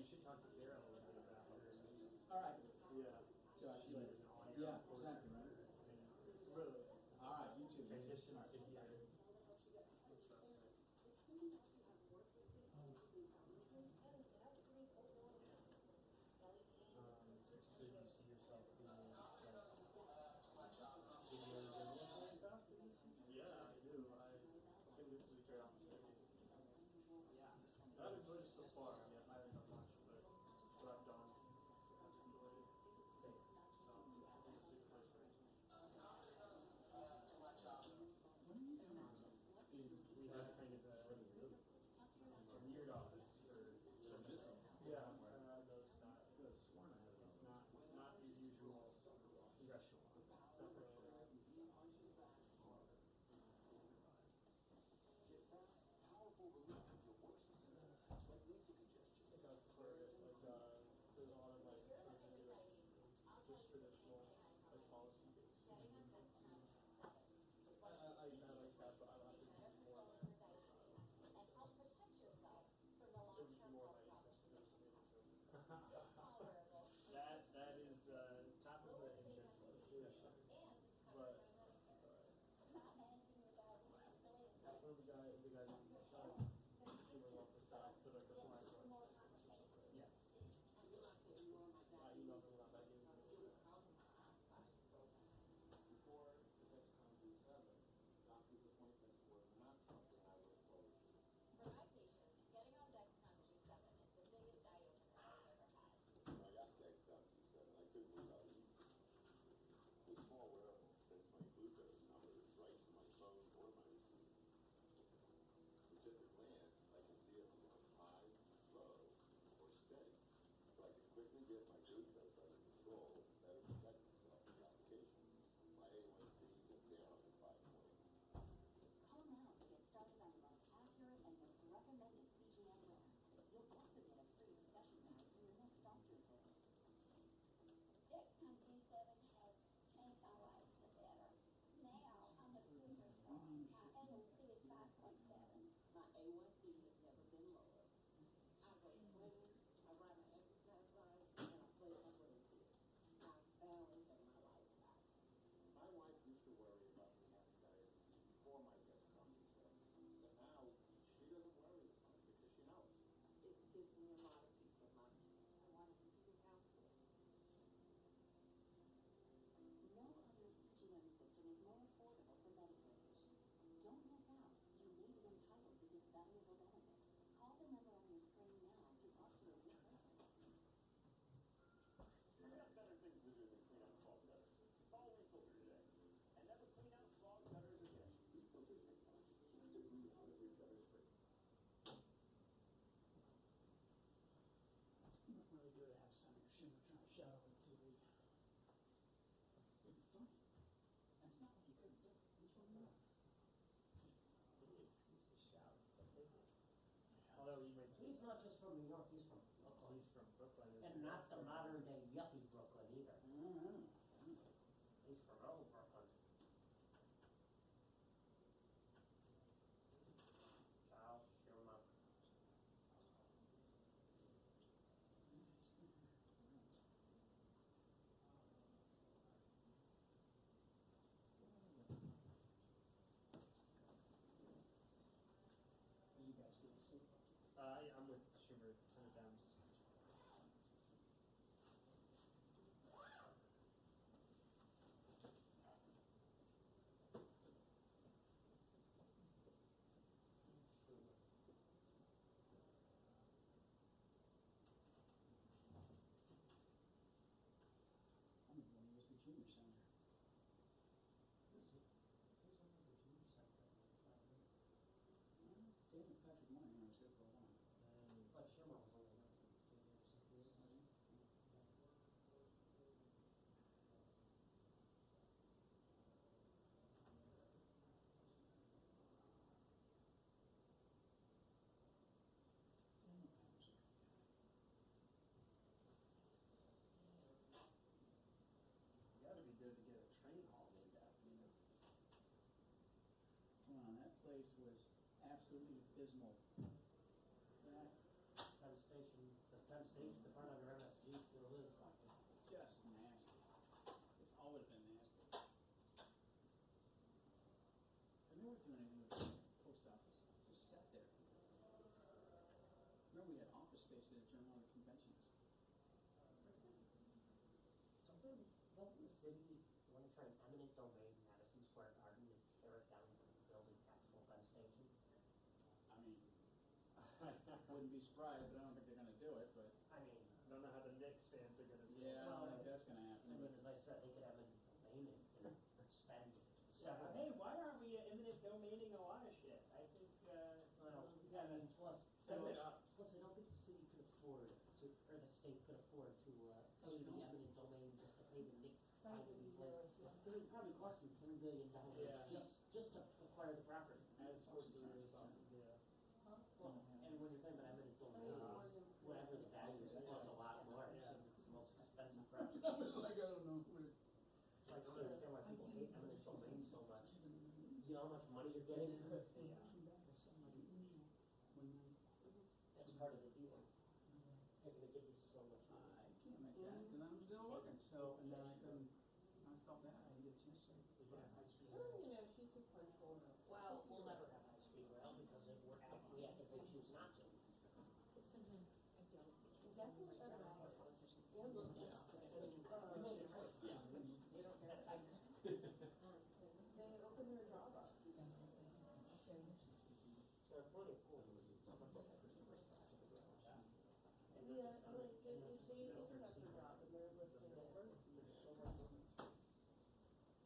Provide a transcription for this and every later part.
should talk to Carol a little bit about her. All right. Yeah. So I should There's an audio. Yeah, exactly, right? Really? All right, you too. Transition to here. So you see yourself being video journalism and stuff? Yeah, I do. I think this is a great opportunity. Yeah. I've enjoyed it so far. I mean, I haven't done much, but what I've done, I've enjoyed it. Thanks. So, it's a super place for me. We have kind of a weird office for this. Yeah, I've noticed that. It's not your usual congressional office. I think I've preferred it. Like, it's a lot of like just traditional like policy based. I like that, but I like it more like it would be more my interest in this That is top of the interest list for sure. but one of the guys who Schumer left the South put like the flag on stage. Yes. I emailed him about that game. For my patients, getting on Dexcom G7 is the biggest eye opener I've ever had. I got Dexcom G7. I couldn't believe how easy. This small wearable sends my glucose numbers right to my phone or my receiver. With just a glance, I can see if it's high, low, or steady. So I can quickly get my glucose under control and better protect myself from complications. My A1C is down to 5.0. Call now to get started on the most accurate and most recommended CGM wear. You'll also get a free discussion guide for your next doctor's visit. Dexcom G7 has changed my life for the better. Now I'm a superstar. My A1C is 5.7. My A1C has never been lower. I go swimming, I ride my exercise bike, and I play unlimited. I'm barely getting my life back. My wife used to worry about me having diabetes before my Dexcom G7. But now, she doesn't worry as much because she knows. It gives me a lot of peace of mind. I want to be counselor. No other CGM system is more affordable for Medicare patients. Don't miss out. You may be entitled to this valuable benefit. Call the number on your screen now to talk to a real person. We have better things to do than clean out clogged gutters. Follow Filter today. And never clean out clogged gutters again. See Filter's technology. Keep debris out of your gutters free. Not really good to have Senator Schumer trying to shout over the TV. It'd be funny. And it's not like he couldn't do it. He's from New York. Excuse me, shout. Although you might He's not just from New York, he's from Brooklyn. He's from Brooklyn. And not the modern day yuppie Brooklyn either. Mm-hmm. He's from old Brooklyn. Charles Schumer. What do you guys do? See? Yeah, I'm with Schumer, Senator Downs. I'm when he was the junior senator. Who's on the junior sector? David Patrick Moynihan was here for a while. But Schumer was only there for 2 years. Daniel Penn was a good guy. You gotta be good to get a train hall named after you. Come on, that place was absolutely abysmal. That Penn Station, the Penn Station the part under MSG still is. Just nasty. It's always been nasty. I've never done anything with the post office. Just sat there. Remember we had office space there during one of the conventions. Something, doesn't the city want to try an eminent domain Madison Square Garden and tear it down and build an actual gun station? I mean, wouldn't be surprised, but I don't think they're gonna do it, but I mean, I don't know how the Knicks fans are gonna feel. yeah, I don't think that's gonna I happen. mean, But as I said, they could have eminent domain and spend several. Hey, why aren't we eminent domaining a lot of shit? I think, Well, we I gotta mean, plus, set it up. plus I don't think the city could afford to, or the state could afford to, pay the eminent domain just to pay the Knicks kind of replace. It would probably cost them $10 billion Yeah. just to acquire the property. As sports leaders, yeah. Well, and when you're talking about eminent domain, it's whatever the value is, plus a lot more, Yeah. because it's the most expensive property. I was like, I don't know who to. So I don't understand why people hate eminent domain so much. You know how much money you're getting? Yeah. That's part of the deal. They're gonna give you so much money. I can't make that because I'm still working. So, and then I couldn't. I felt bad. I didn't get a chance to. We can have high speed Well, rail. you know, she's the control. Well, we'll never have high speed rail because we actively choose not to. Sometimes I don't because Is that what I'm that like, is? efficiency. Yeah, look, Yeah. yeah. You make it right. Yeah. They don't care. That's- They open their job up. There are plenty of pools. Yeah, like, they open up their job and they're listing it.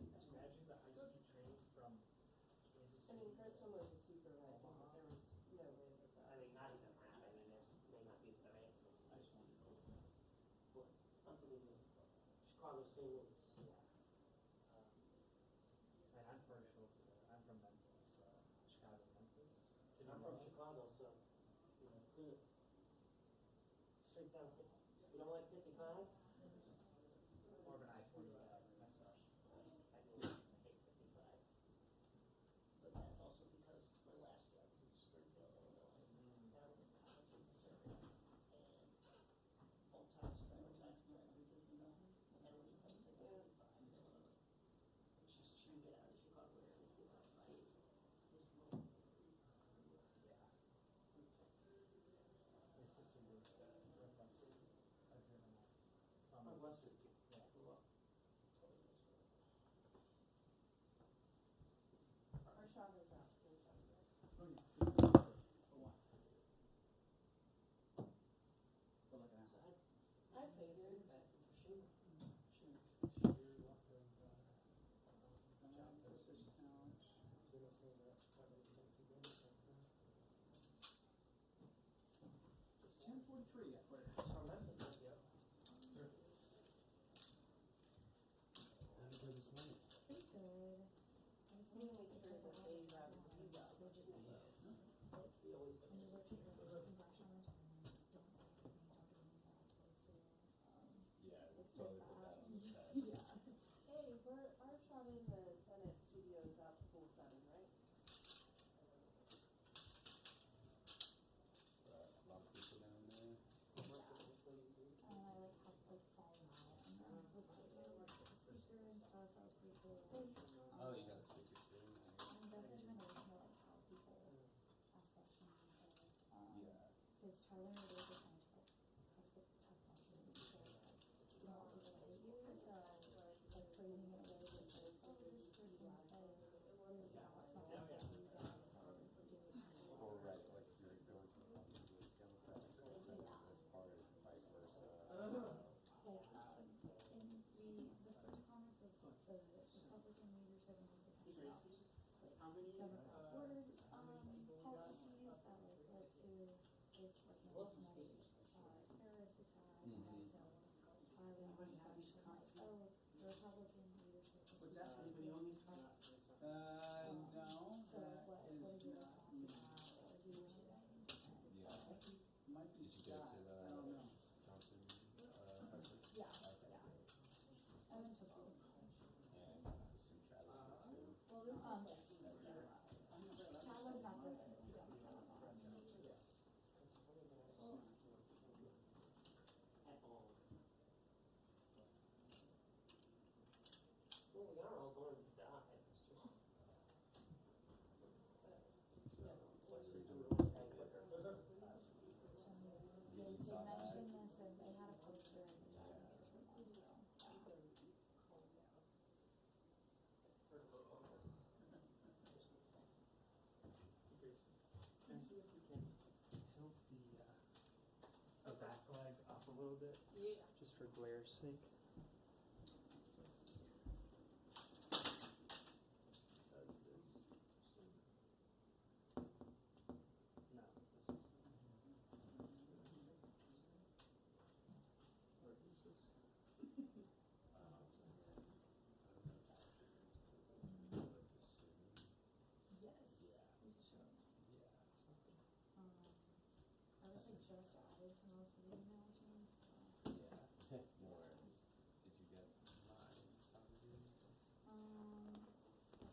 Imagine the high-speed train from Kansas I City. mean, Kristen was a supervisor, but there was no way that that. I mean, not even that. I mean, there may not be the demand. I just wanted to go. But unbelievable. Chicago, St. Louis. And I'm partial to that. I'm from Memphis, Chicago, Memphis. I'm from Chicago, so, you know, straight down 50. You don't like 55? More of an I-40 guy myself. I do. I hate 55. But that's also because my last job was in Springfield, Illinois. And I was in college in Missouri. And full-time driver, taxi driver, 50. And when you take 55 in Illinois, it's just cheap to get out of Chicago area because I hate this road. Yeah. My sister was Northwestern. I've driven that. On Western. Yeah. Grew up. Our shot is out. There's out there. Oh, yeah. For what? For like an hour. I figured, but. Sure. Sure. You're welcome, Job postage challenge. They don't say that. Probably fancy dinner, It's 10:43. I put it. It's from Memphis, yeah. Perfect. How did you do this morning? Pretty good. I just We need make sure that they grab the We always And do the this. work is like congressional retirement, don't say anything, don't do anything you're not supposed to. Yeah, It's totally like forgot that. about that. Yeah. Hey, our shot in the Senate studio is out to full 7, right? A lot of people down there. And I like have like fallen out and then with like I worked with the speaker and stuff, so that was pretty cool. Oh, you got a speaker too? I'm definitely trying to listen to like how people ask questions and stuff. Yeah. Because Tyler really is trying to like ask a tough questions because like you don't want people to hate you, so like phrasing it in a way that's like, oh, this person said this now or something that you guys said is a dude. Or right, like you're going through public with Democrats or something, this part, vice versa. Like, in the first comments was the Republican leadership and the country like How many, Democrat words, policies that like led to this like nationwide terrorist attack. And so Tyler was questioned like, oh, the Republican leadership. What's that? Anybody on these cards? No. So that what is is your not response to me. that, or do you do anything different? Yeah. So, Might be Did you go Scott. to the I don't know. Johnson, president? yeah, Okay. yeah. I went to both. And I assume Travis did too. Well, this is like. Yes. Tyler's not the Democrat. little bit, Yeah. just for glare's sake. No, this is. Or is this? Yes. We should. I was like just added to most of the email chains. So. Yeah. No worries. Did you get mine?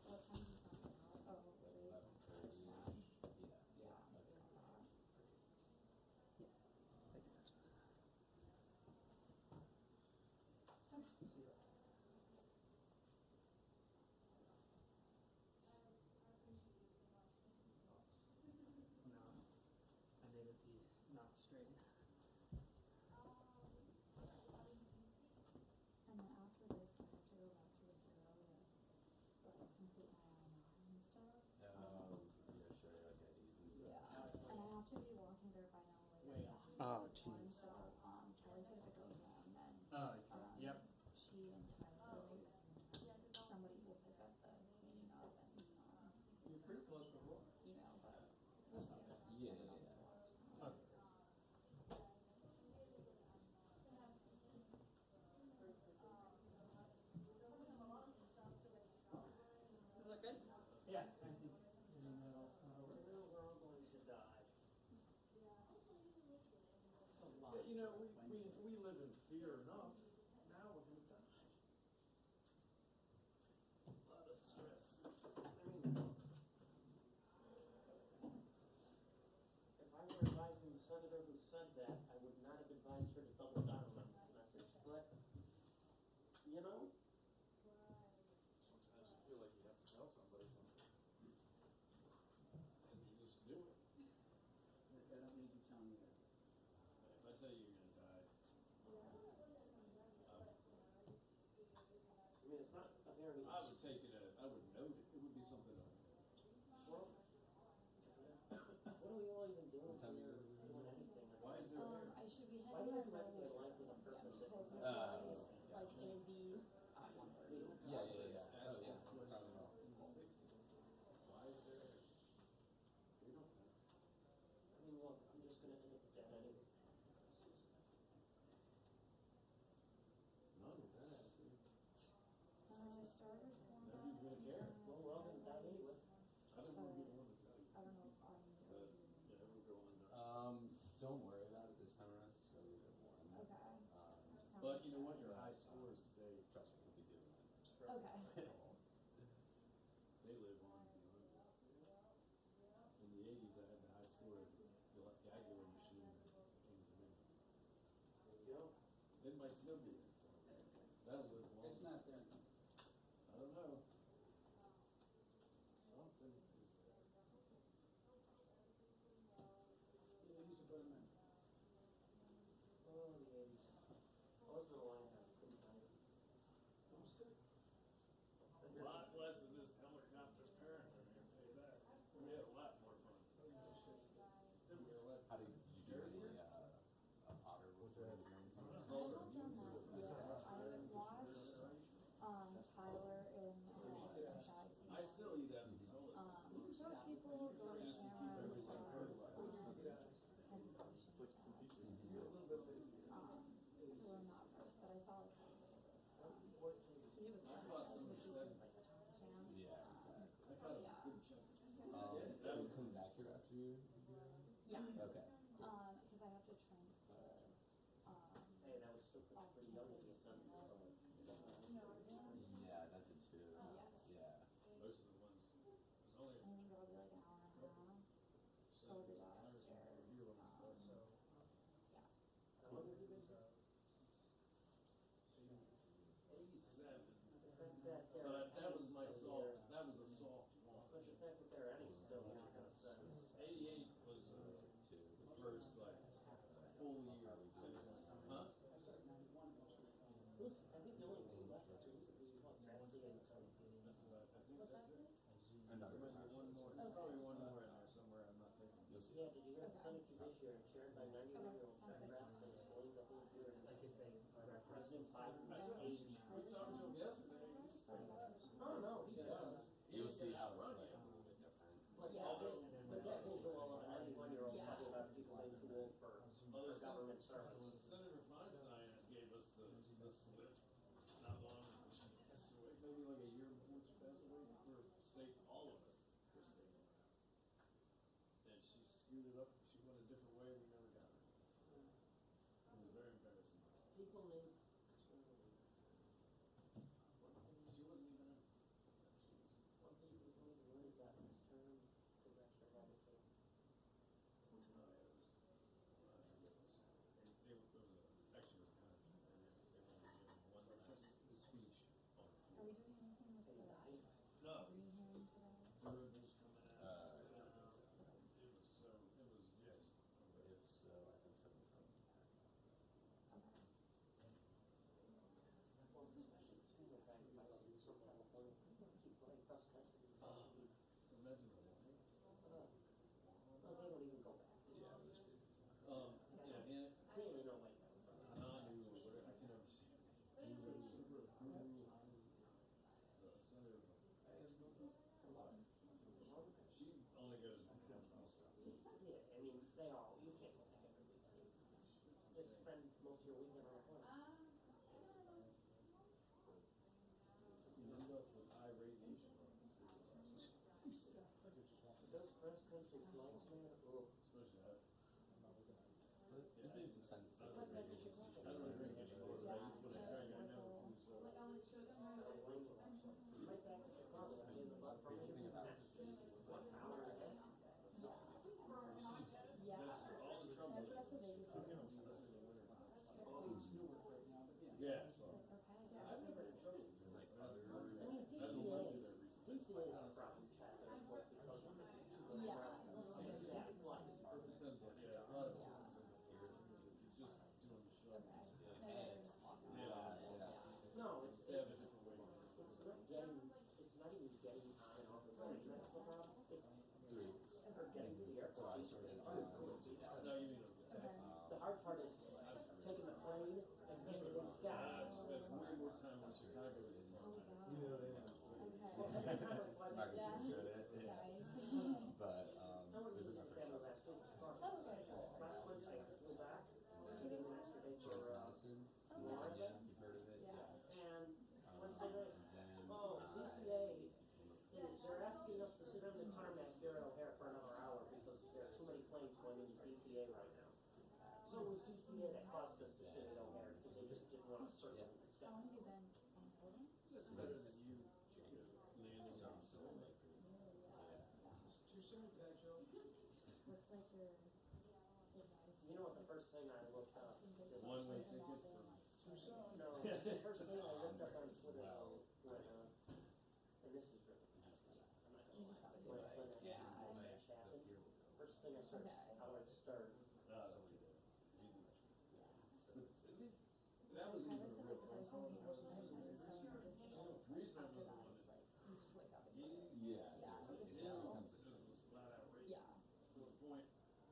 What time did you send it out? Oh, really? 11:30. Yeah. Yeah. Okay. Thank you, that's fine. No, I made it be not straight. And then after this, I have to go back to the bureau to like complete my I-9 and stuff. Yeah, sure, like IDs and stuff. Yeah. And I have to be walking there by no later than Oh, 1. jeez. So Kelly said if it goes long, then Oh, okay. Yep. she and Tyler, somebody will pick up the meeting up and You're pretty close before. email, but we'll see. Yeah. Okay. Is that good? Yeah, I think, I mean, that'll work. We're all going to die. It's a lot. Yeah, you know, we live in fear enough. Now we're gonna die. A lot of stress. I mean, if I were advising the senator who said that, I would not have advised her to double down on that message, but, you know, Sometimes you feel like you have to tell somebody something. And you just do it. I don't need you telling me that. If I tell you you're gonna die, I mean, it's not a very. I would take it as, I would note it. It would be something I would note. Well, what are we all even doing What time here, are you doing anything? Why is there hair? I should be Why heading do I to have to Raleigh, like with a purpose? because if- Raleigh is like gotcha. busy at 1:30. Yeah. Oh, yeah. Ask this Probably question not. in the 60s. Why is there hair? We don't know. I mean, look, I'm just gonna end up dead anyway. None with that attitude. I started formatting. Nobody's gonna care. Well, we're all gonna die anyway. I don't want to be the one to tell you. I don't know if I'm But, yeah, we're going nuts. Don't worry about it this time around. It's going to be a bit warm. Okay. But you know what? Your high scores stay. Trust me, we'll be doing that. Okay. They live on beyond. In the 80s, I had the high score at the Gagler machine in Kingston. There you go. It might still be there. That'll live long. It's not there. I don't know. Something is there. Yeah, use a better man. Oh, the 80s. I wasn't alive, I couldn't tell you. That was good. A lot less than this helicopter parent are here to pay back. We had a lot more fun. How did you do any otter recordings? I haven't done that yet. I watched Tyler in Sunshine Scene. I still eat out of the toilet. Most people go to cameras Just to keep everything fertilized. kinds of questions to ask. Who are not first, but I saw like he was I caught some of the like stuff. chance. Yeah, exactly. I caught a good chunk. That was coming back here after you? Yeah. Okay. Because I have to transfer. Hey, that was still pretty young to be a son. Yeah, that's it too. Yes. Yeah. Most of the ones. There's only I think it'll be like an hour and a half. So I'll do that upstairs. Review on stuff, so. Yeah. How long have you been here? 87. The fact that they're But that was my Annie's still soft, here- that was a soft launch. But the fact that they're Annie's still here kind of says. 88 was Two. the first, like, full year. Huh? Who's, I think the only two left are Sassy and Tony. That's about, I think What's that's that it. six? Another There might be one more, there's probably one more in there somewhere, I'm not thinking. You'll see. Yeah, did you hear the Okay. Senate judiciary chaired by 91-year-old Okay, Chuck sounds good. Grassley is going to hold hearings us the slip not long before she passed away, maybe like a year before she passed away. We're staked, all of us were staked on that. And she screwed it up. She went a different way. We never got her. It was very embarrassing. People need to. She wasn't even in. One thing was always what is that last term? Because I sure had to say. It was, I forget this. It was actually it was kind of, they wanted to give him one last speech on the Are floor. we doing anything with the No. rehearing today? The ribbons coming out. It was so, it was just. If so, I think something from Okay. Well, especially too, the guy who's like from California, keep flying cross country. Imagine the one. Well, they don't even go back. Yeah, it was good. Yeah, and I don't even know when. Nanu or whatever, I can never see him. He was super guru, the center of she only goes to the house. Yeah, I mean, they all, you can't go back every weekend. Just spend most of your weekend on a plane. You end up with eye radiation. Those cross country flights, man, oh. Especially that. But it made some sense. It's like back to Chicago. I don't drink anymore, right? You put a drink, I never flew so. Right back to Chicago, I mean, the butt from Crazy thing about it Massachusetts, is it's what, an hour and a half? You see, Yeah. that's where all the trouble is. That's what they used to do. Especially in the winter. It's Newark right now, but yeah. Yeah. Okay. I've never had trouble. It's like other. I mean, I've been lucky there recently. DCA is a problem child, because it's too much Yeah. yeah, flights. It depends on, yeah, a lot of it. If you're just doing the show. Okay. Yeah. No, it's, They have a different way. it's not getting, it's not even getting on and off the plane, that's the problem. It's, Three. or getting to the So I airport. started No, you mean a taxi. The hard part is taking the plane and getting it in the sky. I've spent way more time in Chicago than in Montana. You know, they have this Well, Okay. every time I fly Not back, gonna shoot it, yeah. Nice. But, I went to this is visit my my family first last week. Oh, okay. Last Wednesday, I flew back, taking an extra day George for, Johnson, Oh, Virginia, you've heard of it? Yeah. and Wednesday night, Then, oh, DCA, they're asking us to sit on the tarmac here at O'Hare for another hour because there are too many planes going into DCA right now. So it was DCA that caused us to sit at O'Hare because they just didn't want to circle the How long sky. have you been on boarding? It's better than you landing so, on someone. Too soon for that, Joe. What's like your advice? You know what, the first thing I looked up, is One-way Like, ticket they're for. not Too soon. no, the first thing I looked up on Twitter, when, and this is really, I'm not You gonna just gotta lie, do when it. an accident crash happened, first thing I searched, Okay. Howard Stern. That was Travis even a said real like the first time he problem. heard it, he was so nervous. Griezmann After was the that, one it's that. like, you just wake up and He, yeah. Yeah, So it's it still- becomes a it show. was flat out racist. Yeah. To the point,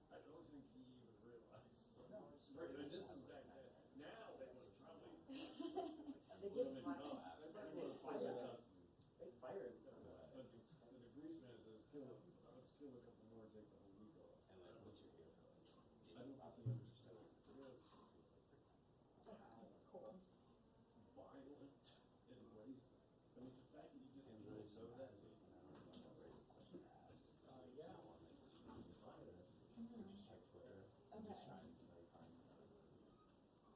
I don't think he even realized. Right. And this is back then. Now they would probably. They put get him in fired. custody. They They would put him in fire him. custody. They fired him. But the Griezmann says, let's kill a couple more and take the whole week off. And like, what's your hero? I don't think he understood. Yes. cool. Violent and racist. I mean, the fact that you didn't And really really so know that that. is, Yeah. just check Twitter and just try and like find.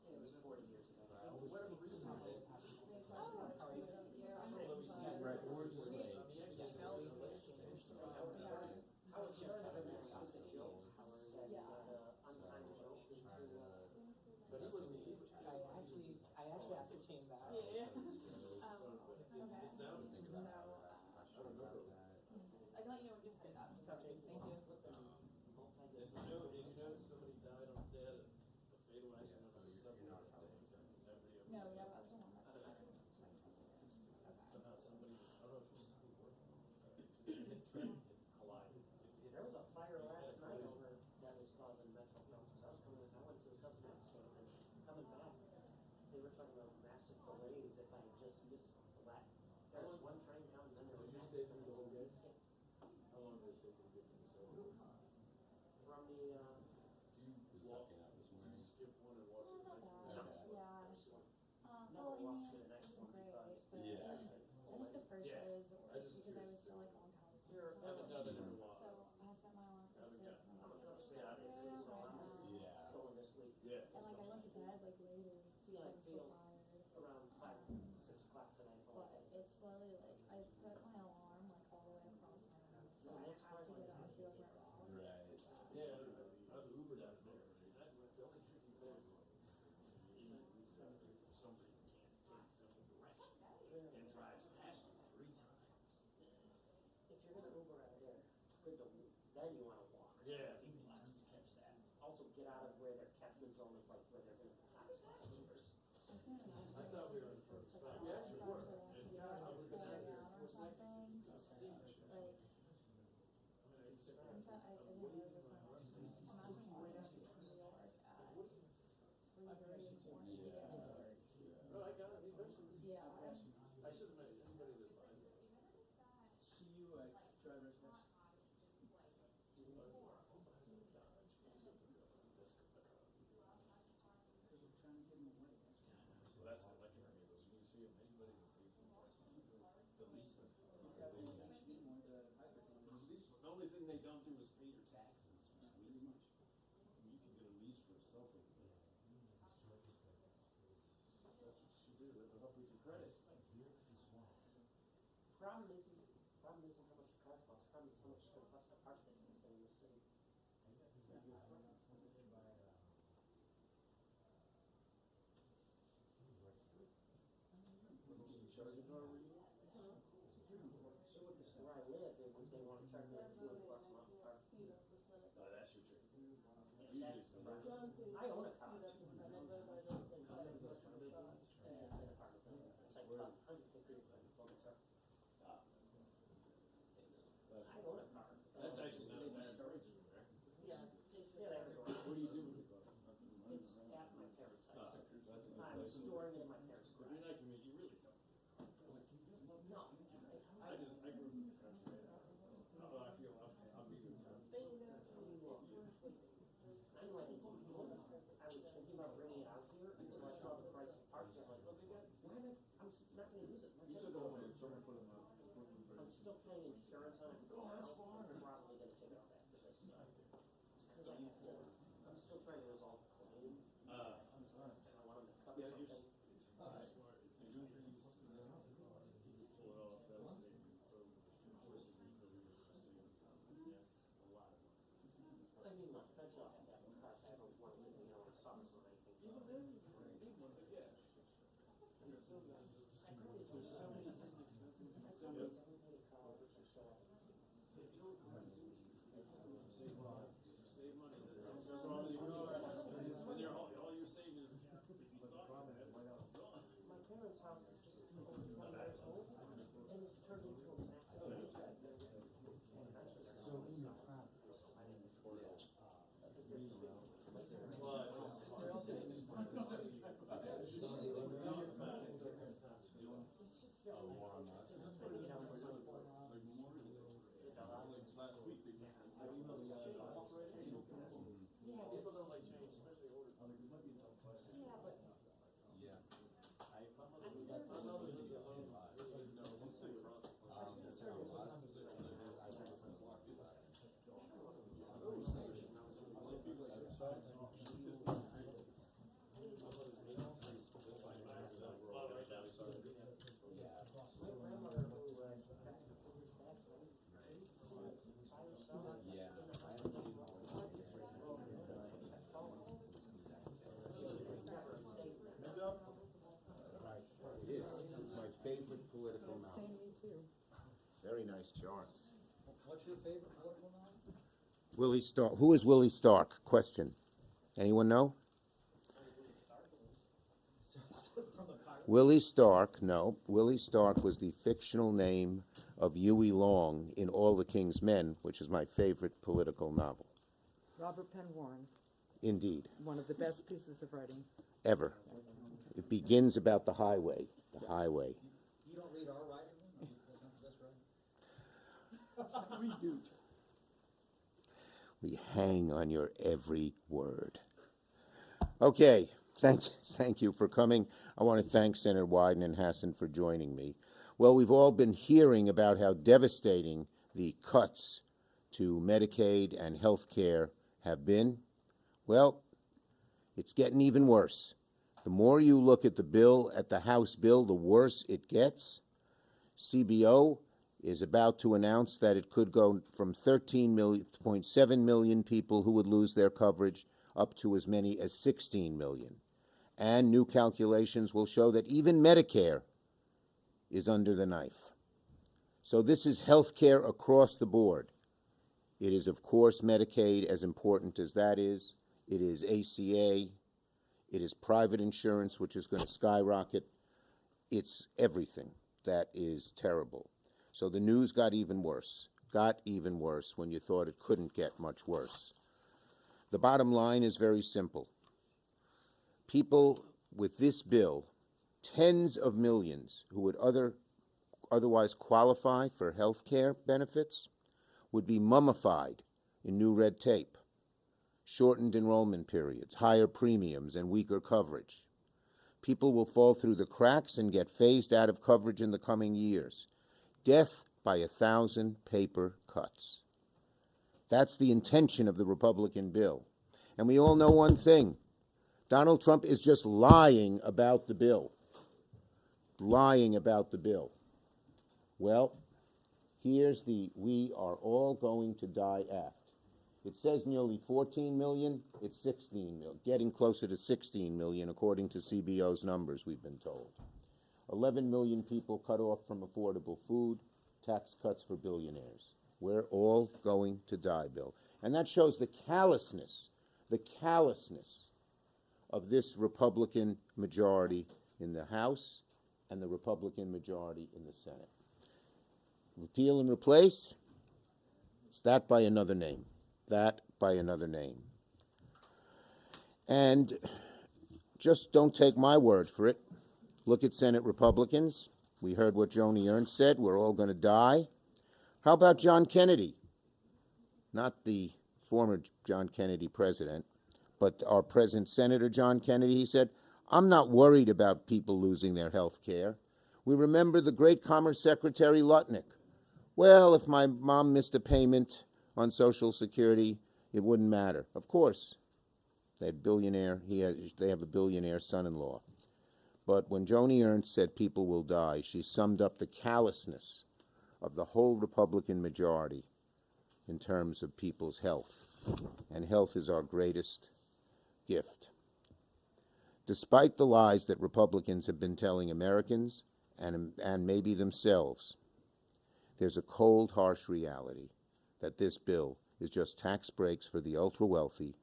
It was 40 years ago. Whatever reason they have. Right, or just like. Howard Stern had a stupid joke, Howard, that Yeah. untimed joke into, But it was, I actually ascertained that. yeah. I can let you know when you figure that. Sounds good, thank you. Did you know somebody died on dead a fatal accident on the subway that day? No, yeah, that's the one. Somehow somebody, I don't know if it was who worked on it, collided. There was a fire last night over that was causing metropolitan. I was coming, I went to a cousin Matt's camp and coming back, they were talking about massive delays if I had just missed the last. There was one train coming, then there was Did you massive stay through the whole delays. game? How long did it take you to get to the subway? From the, Do you Was walk, sucking out this do you morning. skip one and walk to the next one? Yeah. walk to the next one great, because. but Yeah. I think the first Yeah. show is the I worst just because I was curious. still like on college. You're, I haven't done it in a while. So I set my alarm for 6 and I'm I'm like, gonna it's say obviously, so I'm just Yeah. going this week. Yeah. and like I went to bed like later See, because I I was so feel tired. around 5, 6 o'clock tonight. But it's slowly like I put my alarm like all the way across my room, so I have to get up to my room. Right. Yeah, I was Ubered out of there. The only tricky thing is for some reason can't take simple directions and drives past you 3 times. If you're gonna Uber out of there, it's good to, then you wanna walk. Yeah. A few blocks to catch that. Also get out of where their catchment zone is, like where they're gonna be hottest passengers. I can't imagine I thought we were in the it's first like spot. We actually were. to And be God, like I was gonna flying have out or this something. I mean, Like, it's and so I didn't know this one. Imagine going to New York at 3:30 in the morning to get to work. Oh, I got it eventually. Yeah. I should have met anybody that buys it. See you at driver's test. Because we're trying to give them away. Well, that's the lucky thing is you see them, anybody that pays the leases. You should get one of the hybrid ones. The only thing they don't do is pay your taxes. Pretty much. You can get a lease for a cell phone. That's what you do, that'll help with your credit. Problem isn't how much the car costs, problem is how much it's gonna cost to park this thing in the city. Where I live, they wanna charge me like $200 a month to park. Oh, that's your trick. And that's the problem. I own a car. It's in an apartment building. It's like $150 for myself. I own a car. That's actually not a bad price from there. Yeah, everywhere. What do you do with the car? It's at my parents' house. That's a good I'm place. storing it in my parents' If you're garage. not committed, you really don't. No. I grew up in the country. Oh, I feel I'll be good. I'm like, I was thinking about bringing it out here until I saw the price of parts. I was like, why not? I'm just not gonna use it. You took over and someone put them up. I'm still paying insurance on it. Oh, that's fine. I'm probably gonna take it off after this. It's because I'm still trying to resolve the claim. And I want them to cover Yeah, something. smart. It's a good thing. Pull it off, that was safe. A lot of money. I mean, like, eventually I'll have to have a car. I don't want to live, in summer or anything. Even then, you need one, but yeah. There's so many things. I probably pay a car, which is, Save money. That's all you know. When all you're saving is. my parents' house is just over 20 years old, and it's turned into a massive mansion. And eventually they're So in your selling practice, Last week, they people don't like change, especially older. Yeah, but Yeah. my grandmother who back to back, Yeah. It is. It's my favorite political novel. Me too. Very nice charts. what's your favorite political novel? Willie Stark. Who is Willie Stark? Question. Anyone know? Willie Stark, no. Willie Stark was the fictional name of Huey Long in All the King's Men, which is my favorite political novel. Robert Penn Warren, Indeed. one of the best pieces of writing. Ever. It begins about the highway. The highway. You don't read our writing? That's right. We do. We hang on your every word. Okay, Thank you for coming. I want to thank Senator Wyden and Hassan for joining me. Well, we've all been hearing about how devastating the cuts to Medicaid and health care have been. Well, it's getting even worse. The more you look at the bill, at the House bill, the worse it gets. CBO is about to announce that it could go from 13.7 million people who would lose their coverage up to as many as 16 million. And new calculations will show that even Medicare is under the knife. So this is health care across the board. It is, of course, Medicaid, as important as that is. It is ACA. It is private insurance, which is going to skyrocket. It's everything that is terrible. So the news got even worse when you thought it couldn't get much worse. The bottom line is very simple. People with this bill, tens of millions who would otherwise qualify for health care benefits, would be mummified in new red tape, shortened enrollment periods, higher premiums, and weaker coverage. People will fall through the cracks and get phased out of coverage in the coming years. Death by 1,000 paper cuts. That's the intention of the Republican bill. And we all know one thing. Donald Trump is just lying about the bill. Lying about the bill. Well, here's the "We Are All Going to Die" Act. It says nearly 14 million. It's 16 million, getting closer to 16 million, according to CBO's numbers, we've been told. 11 million people cut off from affordable food, tax cuts for billionaires. We're all going to die, Bill. And that shows the callousness of this Republican majority in the House and the Republican majority in the Senate. Repeal and replace, it's that by another name. That by another name. And just don't take my word for it. Look at Senate Republicans. We heard what Joni Ernst said. We're all going to die. How about John Kennedy? Not the former John Kennedy president, but our present Senator John Kennedy. He said, "I'm not worried about people losing their health care." We remember the great Commerce Secretary Lutnick. Well, if my mom missed a payment on Social Security, it wouldn't matter. Of course, they have a billionaire son-in-law. But when Joni Ernst said people will die, she summed up the callousness of the whole Republican majority in terms of people's health. And health is our greatest gift. Despite the lies that Republicans have been telling Americans and maybe themselves, there's a cold, harsh reality that this bill is just tax breaks for the ultra-wealthy,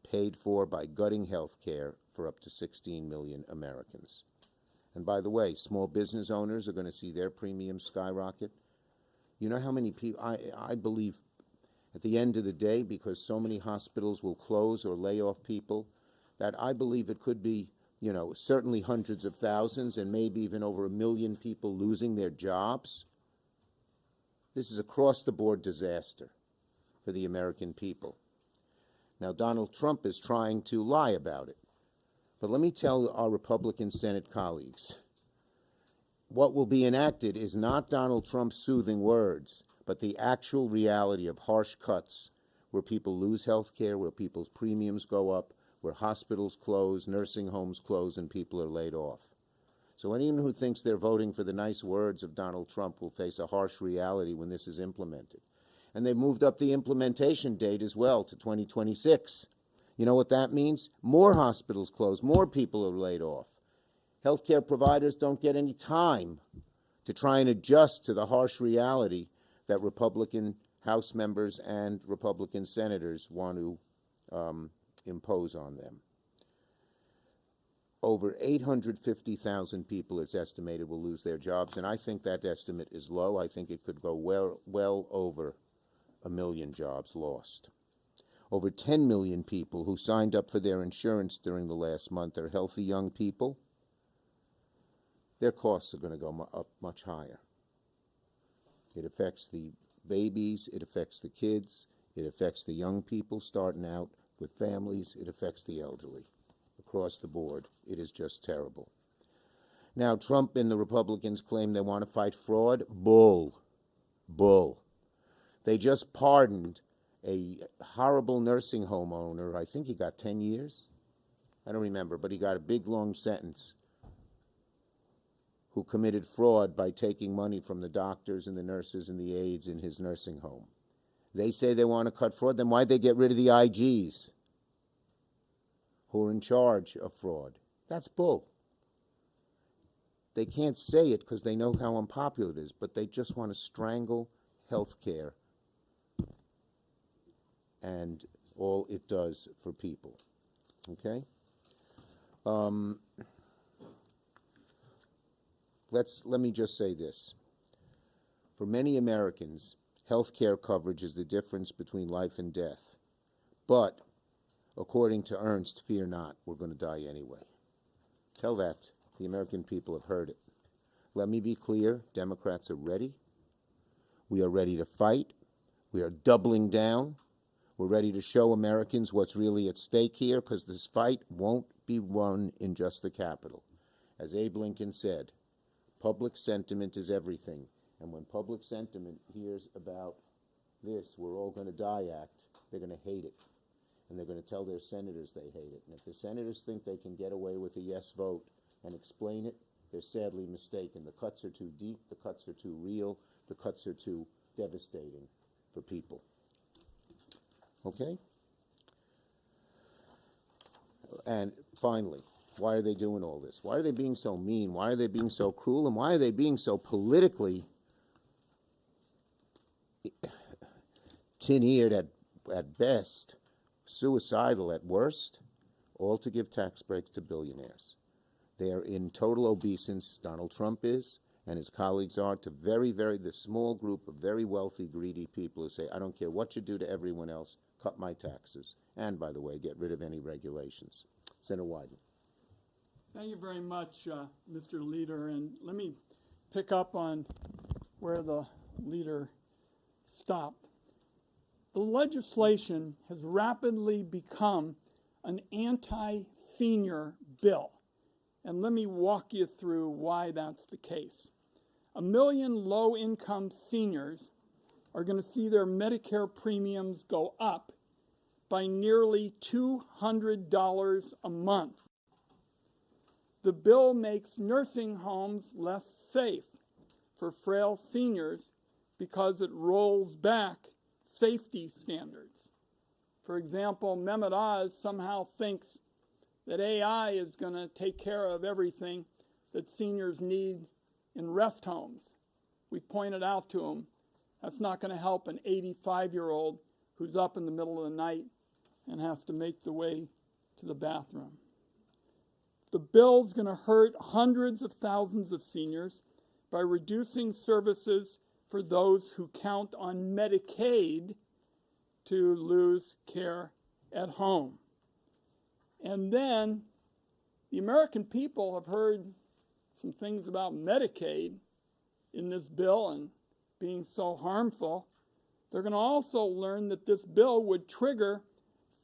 paid for by gutting health care for up to 16 million Americans. And by the way, small business owners are going to see their premiums skyrocket. You know how many people, I believe at the end of the day, because so many hospitals will close or lay off people, that I believe it could be, certainly hundreds of thousands and maybe even over 1 million people losing their jobs. This is across-the-board disaster for the American people. Now, Donald Trump is trying to lie about it. But let me tell our Republican Senate colleagues, what will be enacted is not Donald Trump's soothing words, but the actual reality of harsh cuts where people lose health care, where people's premiums go up, where hospitals close, nursing homes close, and people are laid off. So anyone who thinks they're voting for the nice words of Donald Trump will face a harsh reality when this is implemented. And they've moved up the implementation date as well to 2026. You know what that means? More hospitals close, more people are laid off. Healthcare providers don't get any time to try and adjust to the harsh reality that Republican House members and Republican senators want to impose on them. Over 850,000 people, it's estimated, will lose their jobs, and I think that estimate is low. I think it could go well over 1 million jobs lost. Over 10 million people who signed up for their insurance during the last month are healthy young people. Their costs are going to go up much higher. It affects the babies, it affects the kids, it affects the young people starting out with families, it affects the elderly across across the board. It is just terrible. Now, Trump and the Republicans claim they want to fight fraud. Bull. Bull. They just pardoned a horrible nursing home owner. I think he got 10 years. I don't remember, but he got a big, long sentence, who committed fraud by taking money from the doctors and the nurses and the aides in his nursing home. They say they want to cut fraud. Then why'd they get rid of the IGs who are in charge of fraud? That's bull. They can't say it because they know how unpopular it is, but they just want to strangle health care and all it does for people. Okay? Let me just say this. For many Americans, health care coverage is the difference between life and death. But, according to Ernst, fear not, we're going to die anyway. Tell that. The American people have heard it. Let me be clear, Democrats are ready. We are ready to fight. We are doubling down. We're ready to show Americans what's really at stake here, because this fight won't be won in just the Capitol. As Abe Lincoln said, public sentiment is everything. And when public sentiment hears about this "we're all going to die" act, they're going to hate it. And they're going to tell their senators they hate it. And if the senators think they can get away with a yes vote and explain it, they're sadly mistaken. The cuts are too deep, the cuts are too real, the cuts are too devastating for people. Okay? And finally, why are they doing all this? Why are they being so mean? Why are they being so cruel? And why are they being so politically tin-eared at best, suicidal at worst, all to give tax breaks to billionaires? They are in total obeisance, Donald Trump is, and his colleagues are, to the small group of very wealthy, greedy people who say, I don't care what you do to everyone else, cut my taxes. And, by the way, get rid of any regulations. Senator Wyden. Thank you very much, Mr. Leader. And let me pick up on where the leader stopped. The legislation has rapidly become an anti-senior bill. And let me walk you through why that's the case. 1 million low-income seniors are going to see their Medicare premiums go up by nearly $200 a month. The bill makes nursing homes less safe for frail seniors because it rolls back safety standards. For example, Mehmet Oz somehow thinks that AI is going to take care of everything that seniors need in rest homes. We pointed out to him that's not going to help an 85-year-old who's up in the middle of the night and has to make the way to the bathroom. The bill's going to hurt hundreds of thousands of seniors by reducing services for those who count on Medicaid to lose care at home. And then the American people have heard some things about Medicaid in this bill and being so harmful. They're going to also learn that this bill would trigger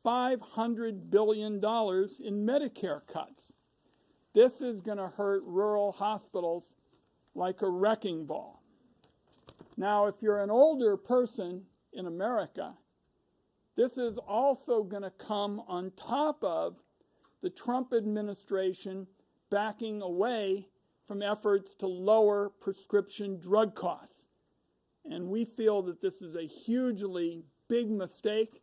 $500 billion in Medicare cuts. This is going to hurt rural hospitals like a wrecking ball. Now, if you're an older person in America, this is also going to come on top of the Trump administration backing away from efforts to lower prescription drug costs. And we feel that this is a hugely big mistake.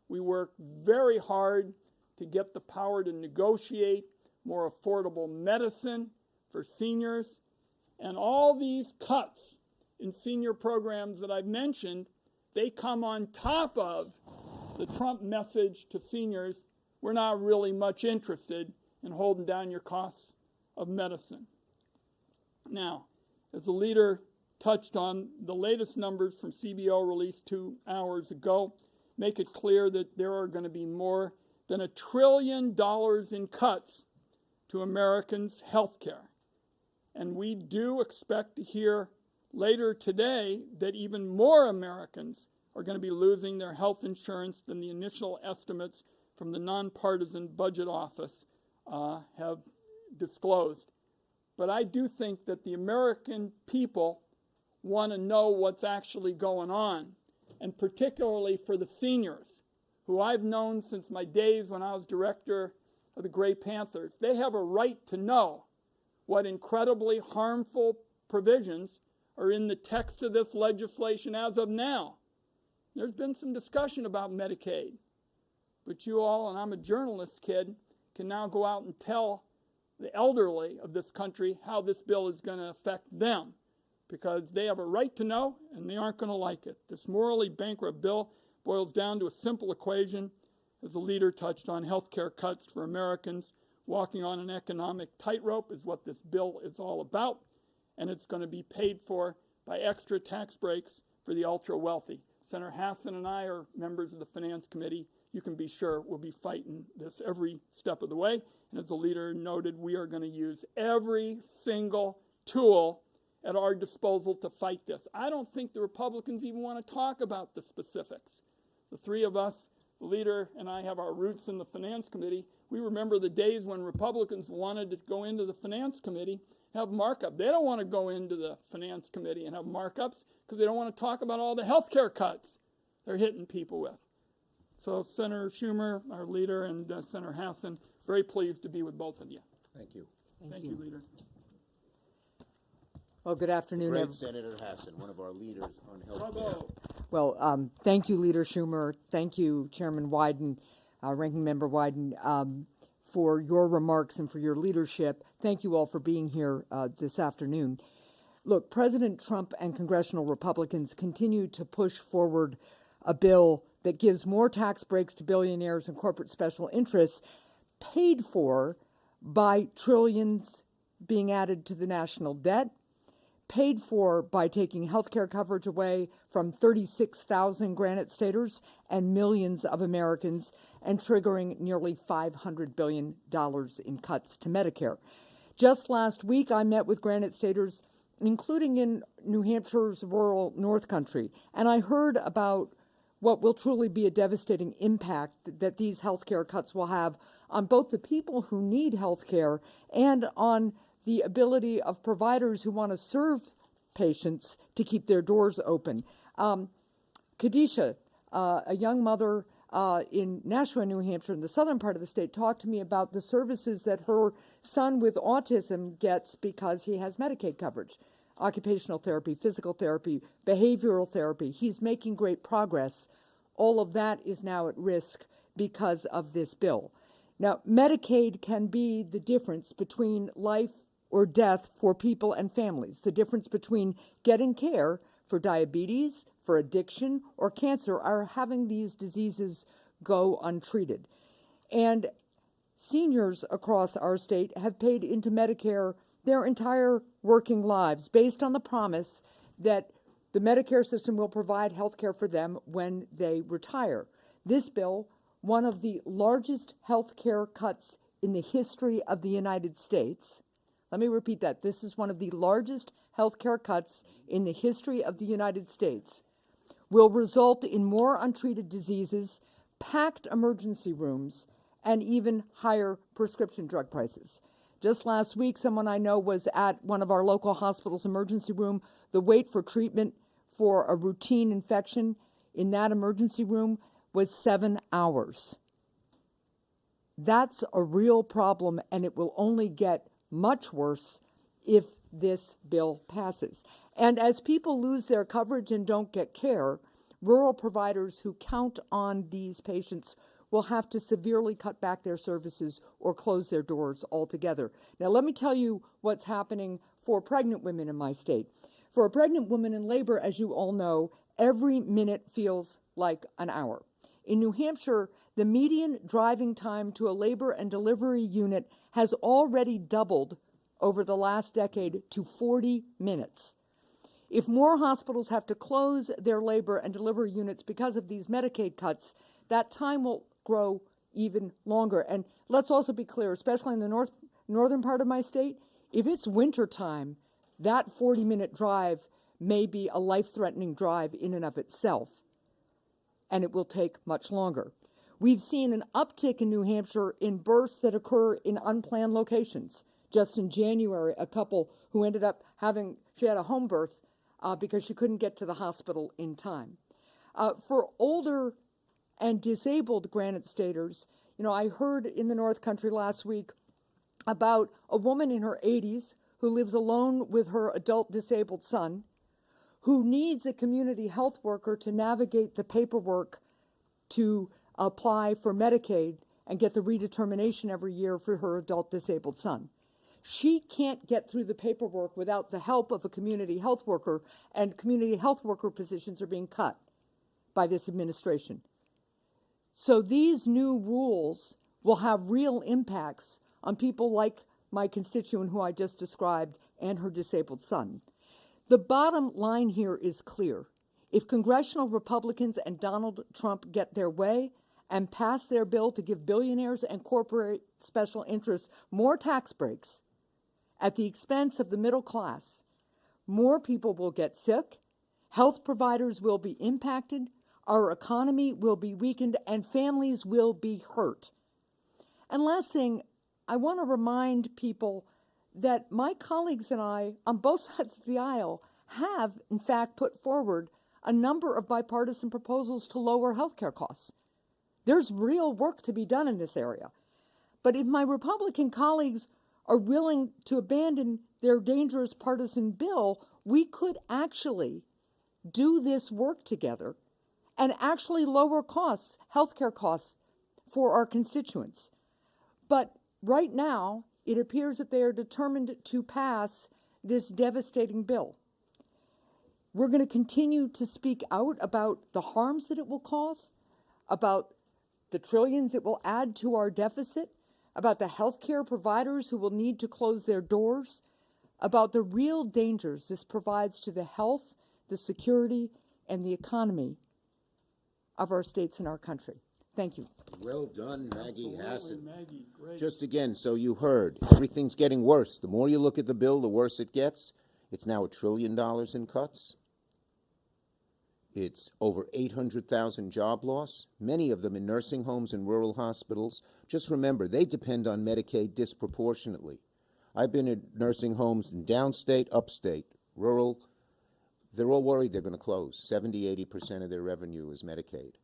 We work very hard to get the power to negotiate more affordable medicine for seniors. And all these cuts in senior programs that I've mentioned, they come on top of the Trump message to seniors: we're not really much interested in holding down your costs of medicine. Now, as the leader touched on, the latest numbers from CBO released 2 hours ago make it clear that there are going to be more than $1 trillion in cuts to Americans' health care. And we do expect to hear later today that even more Americans are going to be losing their health insurance than the initial estimates from the nonpartisan budget office have disclosed. But I do think that the American people want to know what's actually going on, and particularly for the seniors, who I've known since my days when I was director of the Gray Panthers. They have a right to know what incredibly harmful provisions are in the text of this legislation as of now. There's been some discussion about Medicaid, but you all, and I'm a journalist kid, can now go out and tell the elderly of this country how this bill is going to affect them, because they have a right to know and they aren't going to like it. This morally bankrupt bill boils down to a simple equation, as the leader touched on. Health care cuts for Americans walking on an economic tightrope is what this bill is all about, and it's going to be paid for by extra tax breaks for the ultra-wealthy. Senator Hassan and I are members of the Finance Committee. You can be sure we'll be fighting this every step of the way. And as the leader noted, we are going to use every single tool at our disposal to fight this. I don't think the Republicans even want to talk about the specifics. The three of us, the leader and I, have our roots in the Finance Committee. We remember the days when Republicans wanted to go into the Finance Committee, have markup. They don't want to go into the Finance Committee and have markups because they don't want to talk about all the health care cuts they're hitting people with. So Senator Schumer, our leader, and Senator Hassan, very pleased to be with both of you. Thank you. Thank you, leader. Well, good afternoon. Great Senator Hassan, one of our leaders on health care. Well, thank you, Leader Schumer. Thank you, Chairman Wyden, Ranking Member Wyden, for your remarks and for your leadership. Thank you all for being here this afternoon. Look, President Trump and congressional Republicans continue to push forward a bill that gives more tax breaks to billionaires and corporate special interests, paid for by trillions being added to the national debt, paid for by taking health care coverage away from 36,000 Granite Staters and millions of Americans, and triggering nearly $500 billion in cuts to Medicare. Just last week, I met with Granite Staters, including in New Hampshire's rural North Country, and I heard about what will truly be a devastating impact that these health care cuts will have on both the people who need health care and on the ability of providers who want to serve patients to keep their doors open. Kadisha, a young mother in Nashua, New Hampshire, in the southern part of the state, talked to me about the services that her son with autism gets because he has Medicaid coverage. Occupational therapy, physical therapy, behavioral therapy. He's making great progress. All of that is now at risk because of this bill. Now, Medicaid can be the difference between life or death for people and families, the difference between getting care for diabetes, for addiction, or cancer, or having these diseases go untreated. And seniors across our state have paid into Medicare their entire working lives based on the promise that the Medicare system will provide health care for them when they retire. This bill, one of the largest health care cuts in the history of the United States, let me repeat that, this is one of the largest health care cuts in the history of the United States, will result in more untreated diseases, packed emergency rooms, and even higher prescription drug prices. Just last week, someone I know was at one of our local hospitals' emergency room. The wait for treatment for a routine infection in that emergency room was 7 hours. That's a real problem, and it will only get much worse if this bill passes. And as people lose their coverage and don't get care, rural providers who count on these patients will have to severely cut back their services or close their doors altogether. Now, let me tell you what's happening for pregnant women in my state. For a pregnant woman in labor, as you all know, every minute feels like an hour. In New Hampshire, the median driving time to a labor and delivery unit has already doubled over the last decade to 40 minutes. If more hospitals have to close their labor and delivery units because of these Medicaid cuts, that time will grow even longer. And let's also be clear, especially in the northern part of my state, if it's winter time, that 40-minute drive may be a life-threatening drive in and of itself, and it will take much longer. We've seen an uptick in New Hampshire in births that occur in unplanned locations. Just in January, a couple who ended up she had a home birth because she couldn't get to the hospital in time. For older and disabled Granite Staters, I heard in the North Country last week about a woman in her 80s who lives alone with her adult disabled son, who needs a community health worker to navigate the paperwork to apply for Medicaid and get the redetermination every year for her adult disabled son. She can't get through the paperwork without the help of a community health worker, and community health worker positions are being cut by this administration. So these new rules will have real impacts on people like my constituent who I just described and her disabled son. The bottom line here is clear. If congressional Republicans and Donald Trump get their way and pass their bill to give billionaires and corporate special interests more tax breaks at the expense of the middle class, more people will get sick, health providers will be impacted, our economy will be weakened, and families will be hurt. And last thing, I want to remind people that my colleagues and I, on both sides of the aisle, have, in fact, put forward a number of bipartisan proposals to lower healthcare costs. There's real work to be done in this area. But if my Republican colleagues are willing to abandon their dangerous partisan bill, we could actually do this work together and actually lower costs, healthcare costs, for our constituents. But right now, it appears that they are determined to pass this devastating bill. We're going to continue to speak out about the harms that it will cause, about the trillions it will add to our deficit, about the healthcare providers who will need to close their doors, about the real dangers this provides to the health, the security, and the economy of our states and our country. Thank you. Well done, Maggie Hassan. Maggie, great. Just again, so you heard, everything's getting worse. The more you look at the bill, the worse it gets. It's now $1 trillion in cuts. It's over 800,000 job loss, many of them in nursing homes and rural hospitals. Just remember, they depend on Medicaid disproportionately. I've been in nursing homes in downstate, upstate, rural. They're all worried they're going to close. 70-80% of their revenue is Medicaid.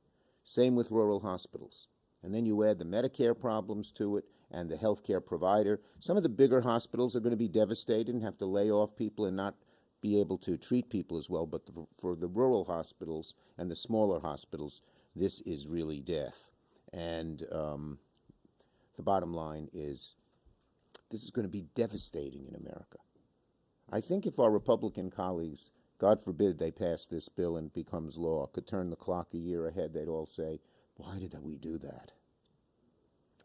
Same with rural hospitals. And then you add the Medicare problems to it and the healthcare provider. Some of the bigger hospitals are going to be devastated and have to lay off people and not be able to treat people as well. But for the rural hospitals and the smaller hospitals, this is really death. And the bottom line is this is going to be devastating in America. I think if our Republican colleagues, God forbid they pass this bill and it becomes law, could turn the clock a year ahead, they'd all say, why did we do that?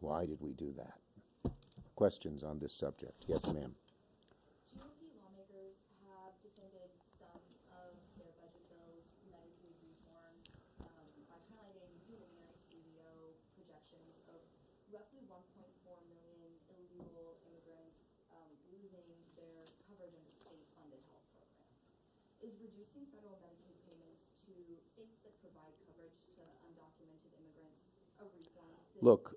Why did we do that? Questions on this subject? Yes, ma'am. GOP lawmakers have defended some of their budget bills, Medicaid reforms, by highlighting preliminary CBO projections of roughly 1.4 million illegal immigrants losing their coverage under state-funded health programs. Is reducing federal Medicaid payments to states that provide coverage to undocumented immigrants a reform that Look,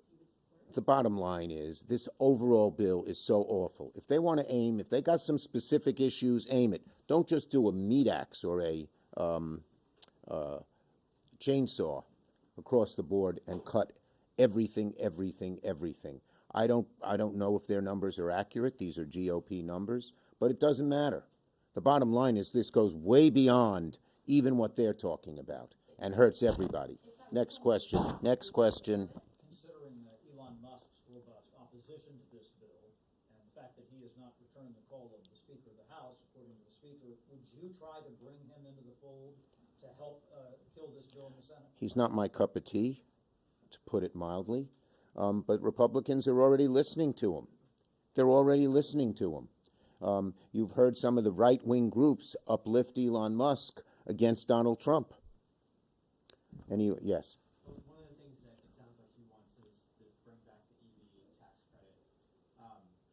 the bottom line is this overall bill is so awful. If they want to aim, if they got some specific issues, aim it. Don't just do a meat axe or a chainsaw across the board and cut everything. I don't know if their numbers are accurate. These are GOP numbers, but it doesn't matter. The bottom line is this goes way beyond even what they're talking about and hurts everybody. Next question. Next question. Considering Elon Musk's robust opposition to this bill and the fact that he has not returned the call of the Speaker of the House, according to the Speaker, would you try to bring him into the fold to help kill this bill in the Senate? He's not my cup of tea, to put it mildly, but Republicans are already listening to him. They're already listening to him. You've heard some of the right-wing groups uplift Elon Musk against Donald Trump. Yes? One of the things that it sounds like he wants is to bring back the EV tax credit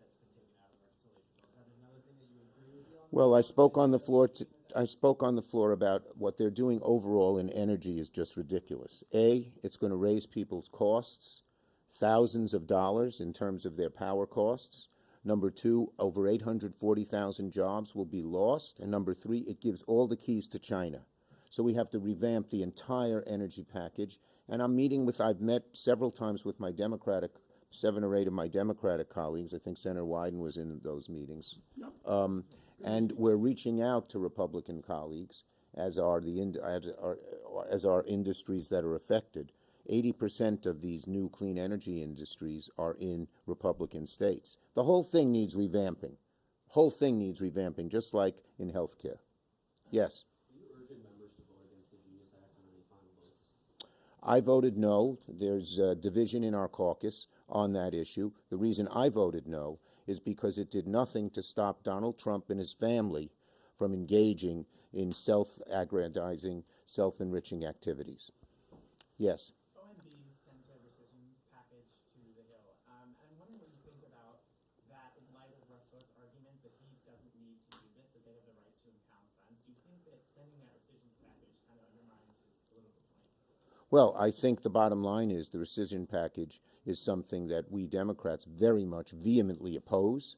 that's been taken out of the reconciliation bill. Is that another thing that you agree with, Elon? Well, I spoke on the floor. I spoke on the floor about what they're doing overall in energy is just ridiculous. A, it's going to raise people's costs, thousands of dollars in terms of their power costs. Number two, over 840,000 jobs will be lost. And number three, it gives all the keys to China. So we have to revamp the entire energy package. And I've met several times with my Democratic, 7 or 8 of my Democratic colleagues. I think Senator Wyden was in those meetings. Yep. And we're reaching out to Republican colleagues, as are industries that are affected. 80% of these new clean energy industries are in Republican states. The whole thing needs revamping. Whole thing needs revamping, just like in healthcare. Yes? Are you urging members to vote against the Genius Act on any final votes? I voted no. There's a division in our caucus on that issue. The reason I voted no is because it did nothing to stop Donald Trump and his family from engaging in self-aggrandizing, self-enriching activities. Yes? OMB sent a rescissions package to the Hill. I'm wondering what you think about that in light of Russ Vought's argument that he doesn't need to do this, that they have the right to impound funds. Do you think that sending that rescissions package kind of undermines his political point? Well, I think the bottom line is the rescission package is something that we Democrats very much vehemently oppose.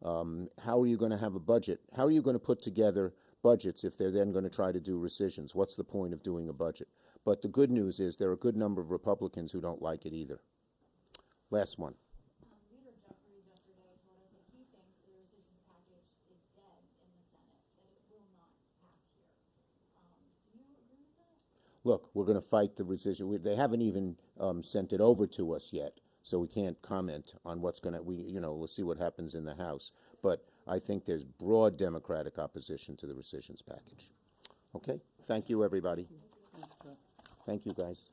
How are you going to have a budget? How are you going to put together budgets if they're then going to try to do rescissions? What's the point of doing a budget? But the good news is there are a good number of Republicans who don't like it either. Last one. Leader Jeffries yesterday told us that he thinks the rescissions package is dead in the Senate, that it will not pass here. Do you agree with that? Look, we're going to fight the rescission. They haven't even sent it over to us yet, so we can't comment on what's going to. We'll see what happens in the House. But I think there's broad Democratic opposition to the rescissions package. Okay. Thank you, everybody. Thank you, guys.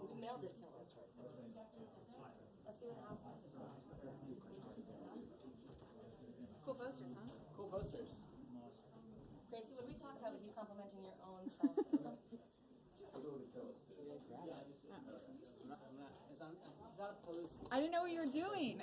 We mailed it to him. Let's see what the House does. Cool posters, huh? Cool posters. Gracie, what did we talk about with you complimenting your own self? I I didn't know what you were doing.